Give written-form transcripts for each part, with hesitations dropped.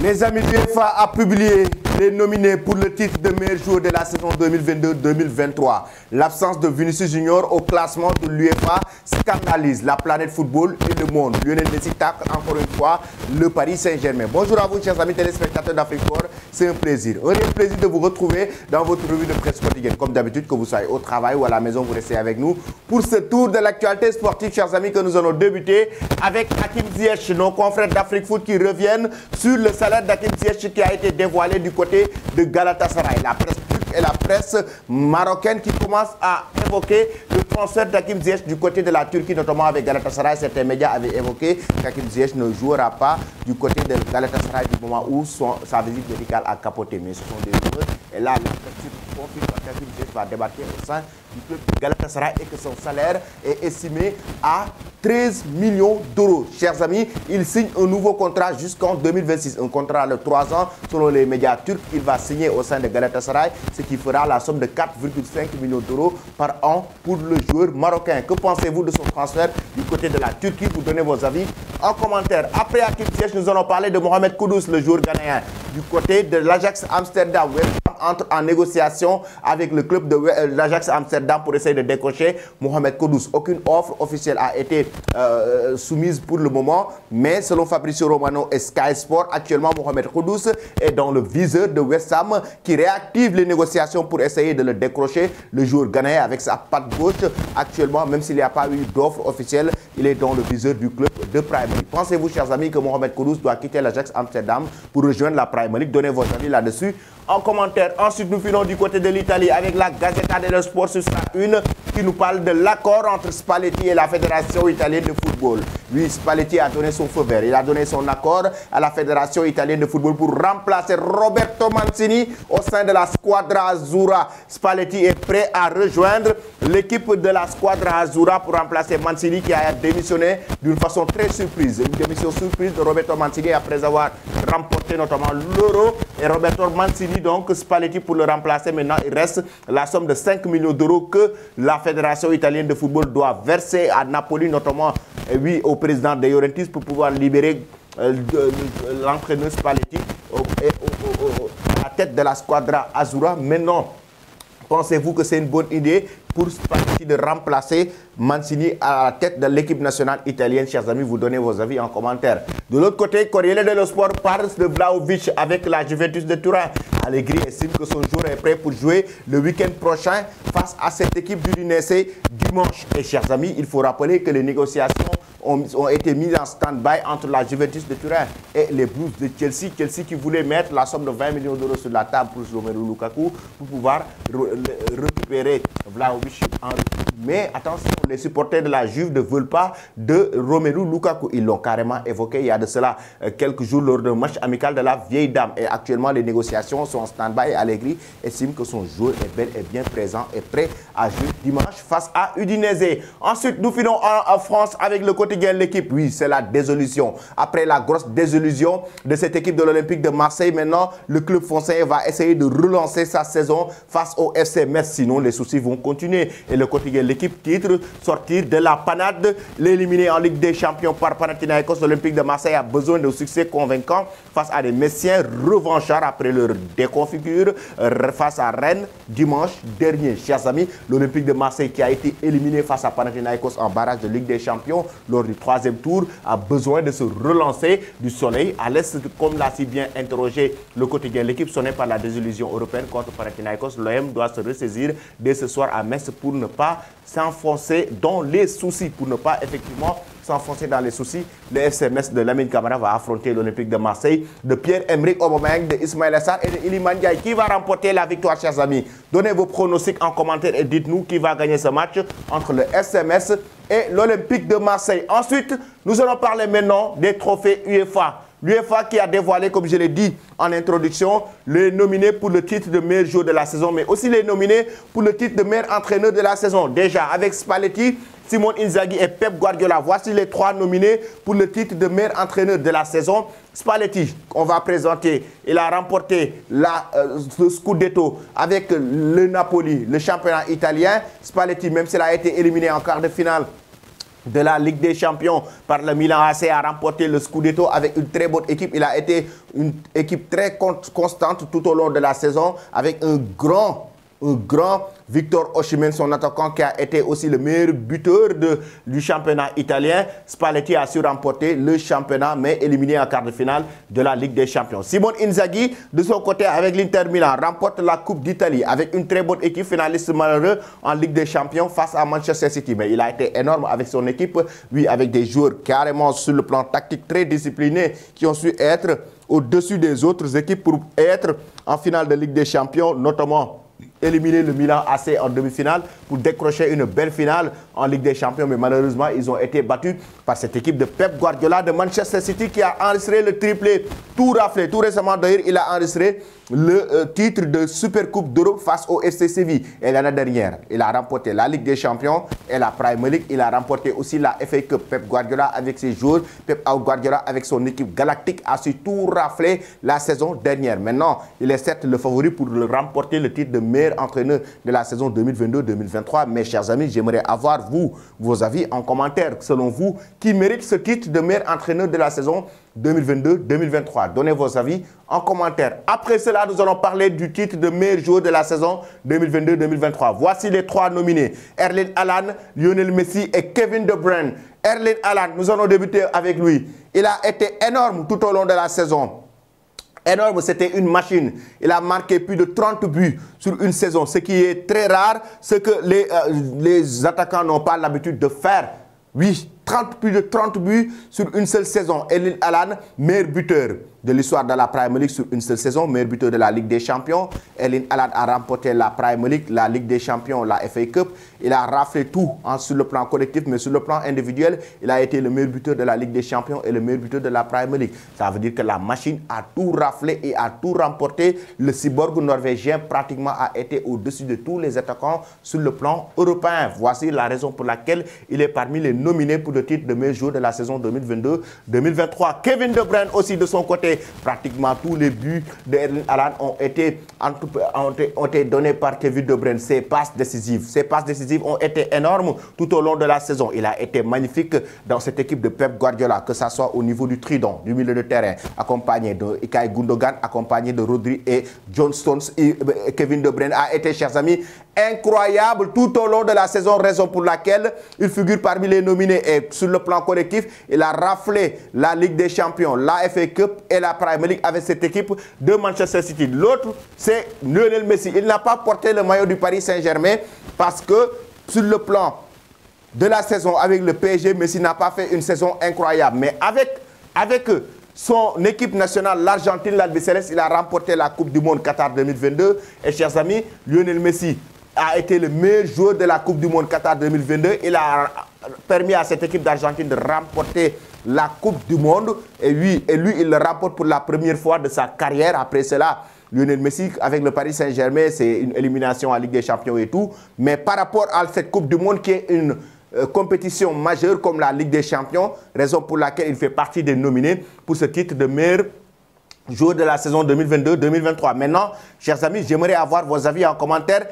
Les amis, l'UEFA a publié les nominés pour le titre de meilleur joueur de la saison 2022-2023. L'absence de Vinicius Junior au classement de l'UEFA scandalise la planète football et le monde. Lionel Messi tacle encore une fois le Paris Saint-Germain. Bonjour à vous, chers amis téléspectateurs d'Afrique Sport. C'est un plaisir de vous retrouver dans votre revue de presse quotidienne. Comme d'habitude, que vous soyez au travail ou à la maison, vous restez avec nous pour ce tour de l'actualité sportive, chers amis, que nous allons débuter avec Hakim Ziyech, nos confrères d'Afrique Foot qui reviennent sur le salaire d'Hakim Ziyech qui a été dévoilé du côté de Galatasaray. La presse turque et la presse marocaine qui commencent à évoquer le transfert d'Hakim Ziyech du côté de la Turquie, notamment avec Galatasaray. Certains médias avaient évoqué qu'Hakim Ziyech ne jouera pas du côté de Galatasaray du moment où sa visite médicale a capoté. Mais ce sont des rumeurs. Et là, la presse turque confirme qu'Hakim Ziyech va débarquer au sein du club de Galatasaray et que son salaire est estimé à 13 millions d'euros. Chers amis, il signe un nouveau contrat jusqu'en 2026. Un contrat de 3 ans selon les médias turcs. Il va signer au sein de Galatasaray, ce qui fera la somme de 4,5 millions d'euros par an pour le joueur marocain. Que pensez-vous de son transfert du côté de la Turquie? Vous donnez vos avis en commentaire. Après Hakim Ziyech, nous allons parler de Mohamed Kudus, le joueur ghanéen du côté de l'Ajax Amsterdam. Entre en négociation avec le club de l'Ajax Amsterdam pour essayer de décrocher Mohamed Kudus. Aucune offre officielle a été soumise pour le moment, mais selon Fabrizio Romano et Sky Sport, actuellement Mohamed Kudus est dans le viseur de West Ham qui réactive les négociations pour essayer de le décrocher. Le joueur ghanéen avec sa patte gauche, actuellement, même s'il n'y a pas eu d'offre officielle, il est dans le viseur du club de Premier League. Pensez-vous, chers amis, que Mohamed Kudus doit quitter l'Ajax Amsterdam pour rejoindre la Premier League? Donnez votre avis là-dessus en commentaire. Ensuite, nous filons du côté de l'Italie avec la Gazzetta dello Sport sur sa une qui nous parle de l'accord entre Spalletti et la Fédération italienne de football. Lui, Spalletti a donné son feu vert. Il a donné son accord à la Fédération italienne de football pour remplacer Roberto Mancini au sein de la Squadra Azzurra. Spalletti est prêt à rejoindre l'équipe de la Squadra Azzurra pour remplacer Mancini qui a démissionné d'une façon très surprise. Une démission surprise de Roberto Mancini après avoir remporté notamment l'Euro. Et Roberto Mancini, donc Spalletti pour le remplacer. Maintenant, il reste la somme de 5 millions d'euros que la Fédération italienne de football doit verser à Napoli, notamment oui, au président De Laurentiis pour pouvoir libérer l'entraîneur Spalletti à la tête de la Squadra Azzurra. Maintenant, pensez-vous que c'est une bonne idée pour Spalletti de remplacer Mancini à la tête de l'équipe nationale italienne? Chers amis, vous donnez vos avis en commentaire. De l'autre côté, Corriere dello Sport parle de Vlahovic avec la Juventus de Turin. Allegri estime que son joueur est prêt pour jouer le week-end prochain face à cette équipe du Udinese dimanche. Et chers amis, il faut rappeler que les négociations ont été mises en stand-by entre la Juventus de Turin et les Blues de Chelsea. Chelsea qui voulait mettre la somme de 20 millions d'euros sur la table pour Romelu Lukaku pour pouvoir récupérer Vlahovic en retour. Mais attention, les supporters de la Juve ne veulent pas de Romelu Lukaku. Ils l'ont carrément évoqué il y a de cela quelques jours lors d'un match amical de la vieille dame. Et actuellement, les négociations sont en stand-by et Allegri estime que son joueur est bel et bien présent et prêt à jouer dimanche face à Udinese. Ensuite, nous finissons en France avec le quotidien L'équipe. Oui, c'est la désillusion. Après la grosse désillusion de cette équipe de l'Olympique de Marseille, maintenant, le club français va essayer de relancer sa saison face au FC Metz. Sinon, les soucis vont continuer. Et le quotidien L'équipe titre sortir de la panade, l'éliminer en Ligue des Champions par Panathinaikos. L'Olympique de Marseille a besoin de succès convaincant face à des Messiens revanchards après leur déconfigure face à Rennes dimanche dernier. Chers amis, l'Olympique de Marseille qui a été éliminé face à Panathinaikos en barrage de Ligue des Champions lors du 3e tour a besoin de se relancer du soleil à l'est, comme l'a si bien interrogé le quotidien L'équipe sonné par la désillusion européenne contre Panathinaikos. L'OM doit se ressaisir dès ce soir à Metz pour ne pas s'enfoncer dans les soucis, pour ne pas effectivement s'enfoncer dans les soucis. Le FC Metz de Lamine Camara va affronter l'Olympique de Marseille de Pierre-Emerick Aubameyang, de Ismaïla Sarr et de Iliman Ndiaye. Qui va remporter la victoire, chers amis? Donnez vos pronostics en commentaire et dites-nous qui va gagner ce match entre le FC Metz et l'Olympique de Marseille. Ensuite, nous allons parler maintenant des trophées UEFA. L'UEFA qui a dévoilé, comme je l'ai dit en introduction, les nominés pour le titre de meilleur joueur de la saison, mais aussi les nominés pour le titre de meilleur entraîneur de la saison. Déjà, avec Spalletti, Simone Inzaghi et Pep Guardiola. Voici les 3 nominés pour le titre de meilleur entraîneur de la saison. Spalletti, on va présenter, il a remporté le Scudetto avec le Napoli, le championnat italien. Spalletti, même s'il a été éliminé en quart de finale de la Ligue des Champions par le Milan AC, a remporté le Scudetto avec une très bonne équipe. Il a été une équipe très constante tout au long de la saison avec un grand Victor Osimhen, son attaquant qui a été aussi le meilleur buteur du championnat italien. Spalletti a su remporter le championnat mais éliminé en quart de finale de la Ligue des Champions. Simone Inzaghi, de son côté avec l'Inter Milan, remporte la Coupe d'Italie avec une très bonne équipe, finaliste malheureux en Ligue des Champions face à Manchester City. Mais il a été énorme avec son équipe, lui avec des joueurs carrément sur le plan tactique très disciplinés qui ont su être au-dessus des autres équipes pour être en finale de Ligue des Champions, notamment éliminer le Milan AC en demi-finale pour décrocher une belle finale en Ligue des Champions. Mais malheureusement, ils ont été battus par cette équipe de Pep Guardiola de Manchester City qui a enregistré le triplé tout raflé. Tout récemment, d'ailleurs, il a enregistré le titre de Supercoupe d'Europe face au FC Séville. Et l'année dernière, il a remporté la Ligue des Champions et la Premier League. Il a remporté aussi la FA Cup. Pep Guardiola avec ses joueurs, Pep Guardiola avec son équipe galactique a su tout rafler la saison dernière. Maintenant, il est certes le favori pour remporter le titre de meilleur entraîneur de la saison 2022-2023. Mes chers amis, j'aimerais avoir vos avis en commentaire. Selon vous, qui mérite ce titre de meilleur entraîneur de la saison 2022-2023. Donnez vos avis en commentaire. Après cela, nous allons parler du titre de meilleur joueur de la saison 2022-2023. Voici les trois nominés. Erling Haaland, Lionel Messi et Kevin De Bruyne. Erling Haaland, nous allons débuter avec lui. Il a été énorme tout au long de la saison. Énorme, c'était une machine. Il a marqué plus de 30 buts sur une saison, ce qui est très rare, ce que les attaquants n'ont pas l'habitude de faire. Oui, plus de 30 buts sur une seule saison. Erling Haaland, meilleur buteur de l'histoire de la Premier League sur une seule saison, meilleur buteur de la Ligue des Champions. Erling Haaland a remporté la Premier League, la Ligue des Champions, la FA Cup. Il a raflé tout sur le plan collectif, mais sur le plan individuel, il a été le meilleur buteur de la Ligue des Champions et le meilleur buteur de la Premier League. Ça veut dire que la machine a tout raflé et a tout remporté. Le cyborg norvégien pratiquement a été au-dessus de tous les attaquants sur le plan européen. Voici la raison pour laquelle il est parmi les nominés pour le titre de meilleur joueur de la saison 2022-2023. Kevin De Bruyne aussi de son côté, pratiquement tous les buts de Erling Haaland ont été donnés par Kevin De Bruyne. Ses passes décisives ont été énormes tout au long de la saison. Il a été magnifique dans cette équipe de Pep Guardiola, que ce soit au niveau du trident, du milieu de terrain, accompagné de Ilkay Gundogan, accompagné de Rodri et John Stones. Kevin De Bruyne a été, chers amis, incroyable tout au long de la saison, raison pour laquelle il figure parmi les nominés. Et sur le plan collectif, il a raflé la Ligue des Champions, la FA Cup et la Premier League avec cette équipe de Manchester City. L'autre, c'est Lionel Messi. Il n'a pas porté le maillot du Paris Saint-Germain parce que sur le plan de la saison avec le PSG, Messi n'a pas fait une saison incroyable. Mais avec son équipe nationale, l'Argentine, l'Albiceleste, il a remporté la Coupe du Monde Qatar 2022. Et chers amis, Lionel Messi a été le meilleur joueur de la Coupe du Monde Qatar 2022. Il a permis à cette équipe d'Argentine de remporter la Coupe du Monde. Et lui, il le remporte pour la première fois de sa carrière. Après cela, Lionel Messi, avec le Paris Saint-Germain, c'est une élimination en Ligue des Champions et tout. Mais par rapport à cette Coupe du Monde qui est une compétition majeure comme la Ligue des Champions, raison pour laquelle il fait partie des nominés pour ce titre de meilleur joueur de la saison 2022-2023. Maintenant, chers amis, j'aimerais avoir vos avis en commentaire.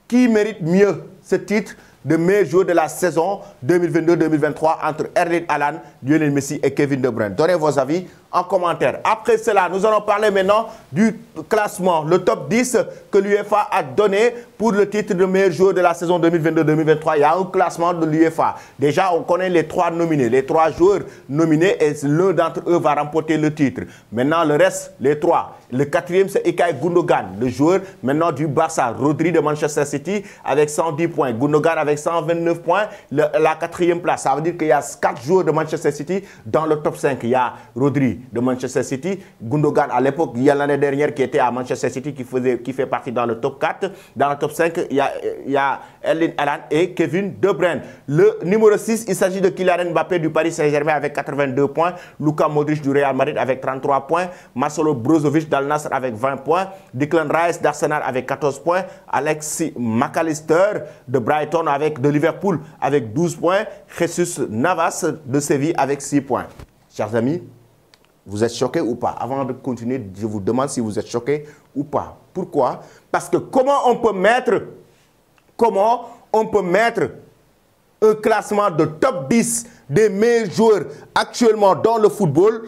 Qui mérite mieux ce titre de meilleur joueur de la saison 2022-2023 entre Erling Haaland, Lionel Messi et Kevin De Bruyne? Donnez vos avis en commentaire. Après cela, nous allons parler maintenant du classement, le top 10 que l'UEFA a donné pour le titre de meilleur joueur de la saison 2022-2023. Il y a un classement de l'UEFA. Déjà, on connaît les trois nominés, les trois joueurs nominés et l'un d'entre eux va remporter le titre. Maintenant, le reste, les trois. Le quatrième, c'est Ilkay Gundogan, le joueur maintenant du Barça. Rodri de Manchester City avec 110 points. Gundogan avec 129 points. La quatrième place, ça veut dire qu'il y a 4 joueurs de Manchester City dans le top 5. Il y a Rodri de Manchester City, Gundogan à l'époque, il y a l'année dernière qui était à Manchester City qui fait partie dans le top 4. Dans le top 5, il y a Erling Haaland et Kevin De Bruyne. Le numéro 6, il s'agit de Kylian Mbappé du Paris Saint-Germain avec 82 points, Luka Modric du Real Madrid avec 33 points, Marcelo Brozovic d'Al Nassr avec 20 points, Declan Rice d'Arsenal avec 14 points, Alexis McAllister de Brighton de Liverpool avec 12 points, Jesus Navas de Séville avec 6 points. Chers amis, vous êtes choqués ou pas? Avant de continuer, je vous demande si vous êtes choqués ou pas. Pourquoi? Parce que comment on peut mettre un classement de top 10 des meilleurs joueurs actuellement dans le football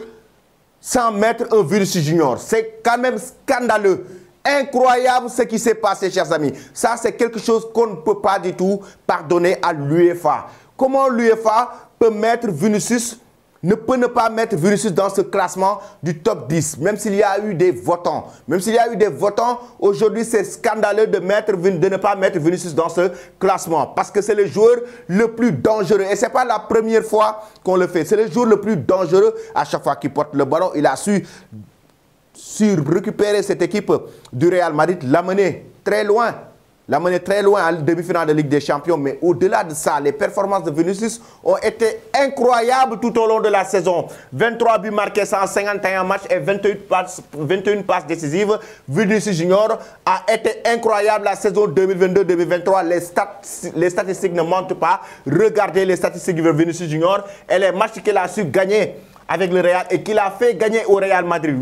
sans mettre un Vinicius Junior. C'est quand même scandaleux. Incroyable ce qui s'est passé, chers amis. Ça, c'est quelque chose qu'on ne peut pas du tout pardonner à l'UEFA. Comment l'UEFA peut mettre Vinicius, ne pas mettre Vinicius dans ce classement du top 10, même s'il y a eu des votants. Même s'il y a eu des votants, aujourd'hui, c'est scandaleux de ne pas mettre Vinicius dans ce classement. Parce que c'est le joueur le plus dangereux. Et ce n'est pas la première fois qu'on le fait. C'est le joueur le plus dangereux à chaque fois qu'il porte le ballon. Il a su récupérer cette équipe du Real Madrid, l'amener très loin. L'amener très loin à la demi-finale de Ligue des Champions. Mais au-delà de ça, les performances de Vinicius ont été incroyables tout au long de la saison. 23 buts marqués en 51 matchs et 21 passes décisives. Vinicius Junior a été incroyable la saison 2022-2023. Les statistiques ne mentent pas. Regardez les statistiques de Vinicius Junior et les matchs qu'il a su gagner avec le Real et qu'il a fait gagner au Real Madrid.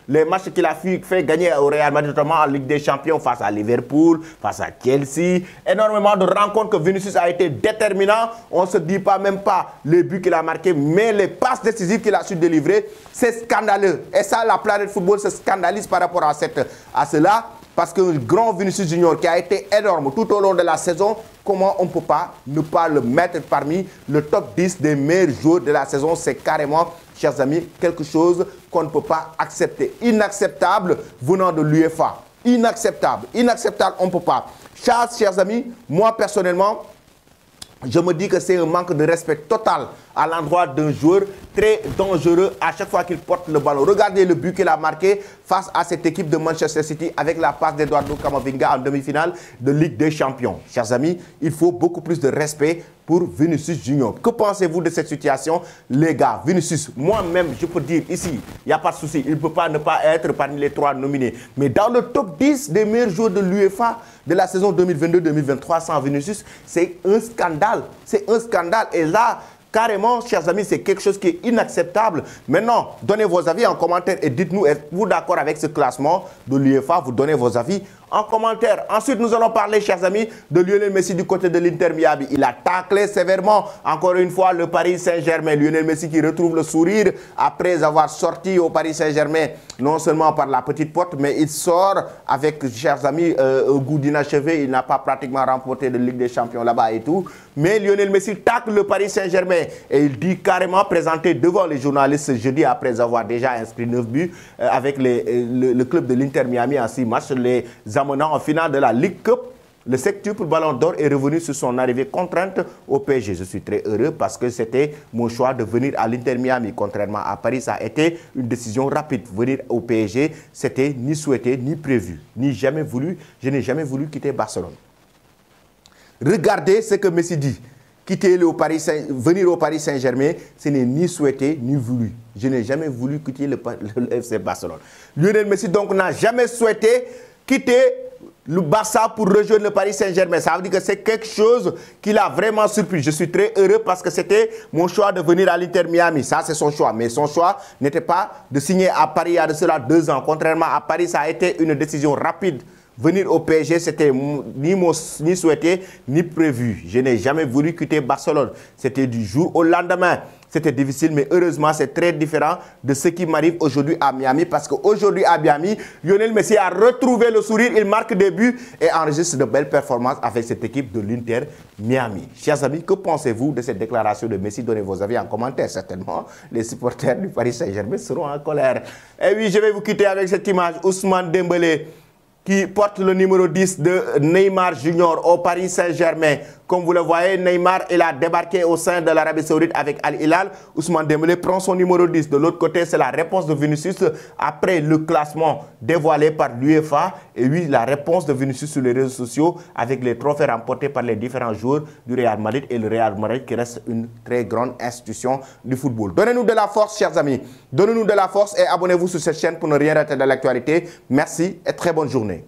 Les matchs qu'il a fait gagner au Real Madrid, notamment en Ligue des Champions face à Liverpool, face à Chelsea. Énormément de rencontres que Vinicius a été déterminant. On ne se dit pas même pas les buts qu'il a marqués, mais les passes décisives qu'il a su délivrer, c'est scandaleux. Et ça, la planète football se scandalise par rapport à cela. Parce que le grand Vinicius Junior qui a été énorme tout au long de la saison, comment on ne peut pas ne pas le mettre parmi le top 10 des meilleurs joueurs de la saison? C'est carrément, chers amis, quelque chose qu'on ne peut pas accepter. Inacceptable venant de l'UEFA. Inacceptable. Inacceptable, on ne peut pas. Chers amis, moi personnellement, je me dis que c'est un manque de respect total à l'endroit d'un joueur très dangereux à chaque fois qu'il porte le ballon. Regardez le but qu'il a marqué face à cette équipe de Manchester City avec la passe d'Eduardo Camavinga en demi-finale de Ligue des Champions. Chers amis, il faut beaucoup plus de respect pour Vinicius Junior. Que pensez-vous de cette situation, les gars? Vinicius, moi-même, je peux dire ici, il n'y a pas de souci, il ne peut pas ne pas être parmi les 3 nominés. Mais dans le top 10 des meilleurs joueurs de l'UEFA de la saison 2022-2023 sans Vinicius, c'est un scandale. C'est un scandale. Et là, carrément, chers amis, c'est quelque chose qui est inacceptable. Maintenant, donnez vos avis en commentaire et dites-nous, êtes-vous d'accord avec ce classement de l'UEFA? Vous donnez vos avis en commentaire. Ensuite, nous allons parler, chers amis, de Lionel Messi du côté de l'Inter Miami. Il a taclé sévèrement, encore une fois, le Paris Saint-Germain. Lionel Messi qui retrouve le sourire après avoir sorti au Paris Saint-Germain, non seulement par la petite porte, mais il sort avec, chers amis, au goût d'inachevé. Il n'a pas pratiquement remporté de Ligue des Champions là-bas et tout. Mais Lionel Messi tacle le Paris Saint-Germain et il dit carrément, présenté devant les journalistes jeudi après avoir déjà inscrit 9 buts avec le club de l'Inter Miami en 6 matchs, les amenant en finale de la Ligue Cup. Le septuple Ballon d'Or est revenu sur son arrivée contrainte au PSG. Je suis très heureux parce que c'était mon choix de venir à l'Inter Miami. Contrairement à Paris, ça a été une décision rapide. Venir au PSG, c'était ni souhaité, ni prévu, ni jamais voulu. Je n'ai jamais voulu quitter Barcelone. Regardez ce que Messi dit. Venir au Paris Saint-Germain, ce n'est ni souhaité, ni voulu. Je n'ai jamais voulu quitter le FC Barcelone. Lionel Messi, donc, n'a jamais souhaité quitter le Barça pour rejoindre le Paris Saint-Germain. Ça veut dire que c'est quelque chose qui l'a vraiment surpris. Je suis très heureux parce que c'était mon choix de venir à l'Inter Miami. Ça, c'est son choix. Mais son choix n'était pas de signer à Paris il y a de cela 2 ans. Contrairement à Paris, ça a été une décision rapide. Venir au PSG, c'était ni souhaité, ni prévu. Je n'ai jamais voulu quitter Barcelone. C'était du jour au lendemain. C'était difficile, mais heureusement, c'est très différent de ce qui m'arrive aujourd'hui à Miami. Parce qu'aujourd'hui à Miami, Lionel Messi a retrouvé le sourire, il marque des buts et enregistre de belles performances avec cette équipe de l'Inter Miami. Chers amis, que pensez-vous de cette déclaration de Messi? Donnez vos avis en commentaire. Certainement, les supporters du Paris Saint-Germain seront en colère. Et oui, je vais vous quitter avec cette image. Ousmane Dembélé, qui porte le numéro 10 de Neymar Junior au Paris Saint-Germain. Comme vous le voyez, Neymar, il a débarqué au sein de l'Arabie Saoudite avec Al Hilal. Ousmane Dembélé prend son numéro 10. De l'autre côté, c'est la réponse de Vinicius après le classement dévoilé par l'UEFA. Et oui, la réponse de Vinicius sur les réseaux sociaux avec les trophées remportés par les différents joueurs du Real Madrid et le Real Madrid qui reste une très grande institution du football. Donnez-nous de la force, chers amis. Donnez-nous de la force et abonnez-vous sur cette chaîne pour ne rien rater de l'actualité. Merci et très bonne journée.